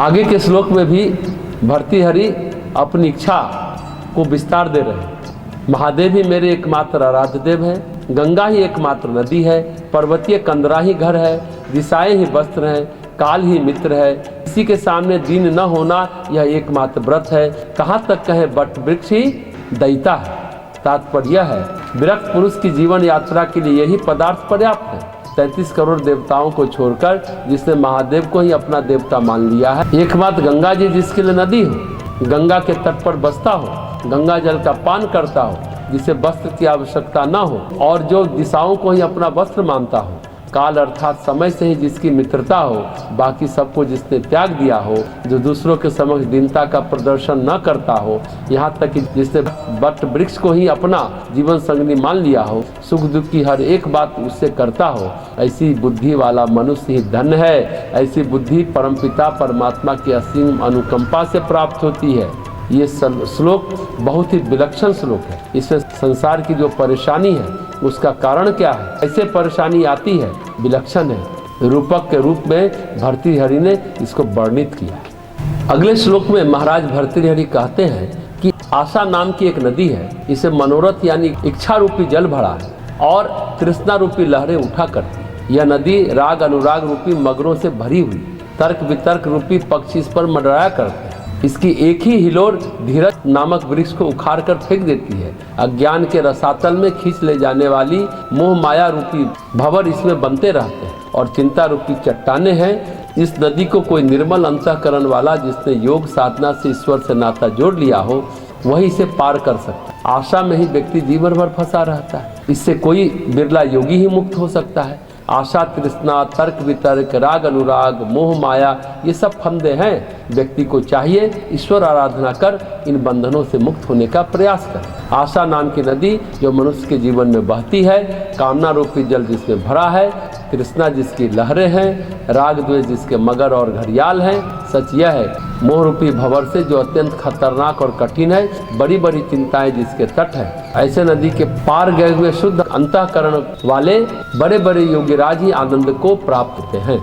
आगे के श्लोक में भी भर्तृहरि अपनी इच्छा को विस्तार दे रहे हैं। महादेव ही मेरे एकमात्र आराध्य देव है, गंगा ही एकमात्र नदी है, पर्वतीय कंदरा ही घर है, दिशाएं ही वस्त्र हैं, काल ही मित्र है, किसी के सामने दीन न होना यह एकमात्र व्रत है। कहाँ तक कहे बट वृक्ष ही दैता है। तात्पर्य है विरक्त पुरुष की जीवन यात्रा के लिए यही पदार्थ पर्याप्त है। 33 करोड़ देवताओं को छोड़कर जिसने महादेव को ही अपना देवता मान लिया है, एकमात्र गंगा जी जिसके लिए नदी हो, गंगा के तट पर बसता हो, गंगा जल का पान करता हो, जिसे वस्त्र की आवश्यकता न हो और जो दिशाओं को ही अपना वस्त्र मानता हो, काल अर्थात समय से ही जिसकी मित्रता हो, बाकी सबको जिसने त्याग दिया हो, जो दूसरों के समक्ष दीनता का प्रदर्शन न करता हो, यहाँ तक कि जिसने वट वृक्ष को ही अपना जीवन संगनी मान लिया हो, सुख दुख की हर एक बात उससे करता हो, ऐसी बुद्धि वाला मनुष्य ही धन्य है। ऐसी बुद्धि परमपिता परमात्मा की असीम अनुकंपा से प्राप्त होती है। ये श्लोक बहुत ही विलक्षण श्लोक है। इसमें संसार की जो परेशानी है उसका कारण क्या है, कैसे परेशानी आती है, विलक्षण है। रूपक के रूप में भर्तृहरि ने इसको वर्णित किया है। अगले श्लोक में महाराज भर्तृहरि कहते हैं कि आशा नाम की एक नदी है, इसे मनोरथ यानी इच्छा रूपी जल भरा है और तृष्णा रूपी लहरें उठा करती है। यह नदी राग अनुराग रूपी मगरों से भरी हुई, तर्क वितर्क रूपी पक्षी इस पर मंडराया करते हैं। इसकी एक ही हिलोर धीरज नामक वृक्ष को उखाड़ कर फेंक देती है। अज्ञान के रसातल में खींच ले जाने वाली मोह माया रूपी भंवर इसमें बनते रहते हैं और चिंता रूपी चट्टाने हैं। इस नदी को कोई निर्मल अंतःकरण वाला जिसने योग साधना से ईश्वर से नाता जोड़ लिया हो, वही इसे पार कर सकता है। आशा में ही व्यक्ति जीवन भर फंसा रहता है, इससे कोई बिरला योगी ही मुक्त हो सकता है। आशा तृष्णा तर्क वितर्क राग अनुराग मोह माया ये सब फंदे हैं। व्यक्ति को चाहिए ईश्वर आराधना कर इन बंधनों से मुक्त होने का प्रयास करे। आशा नाम की नदी जो मनुष्य के जीवन में बहती है, कामना रूपी जल जिसमें भरा है, तृष्णा जिसकी लहरें हैं, राग द्वेष जिसके मगर और घड़ियाल हैं। सच यह है मोह रूपी भंवर से जो अत्यंत खतरनाक और कठिन है, बड़ी बड़ी चिंताएं जिसके तट है। ऐसे नदी के पार गए हुए शुद्ध अंतःकरण वाले बड़े बड़े योगीराज ही आनंद को प्राप्त होते हैं।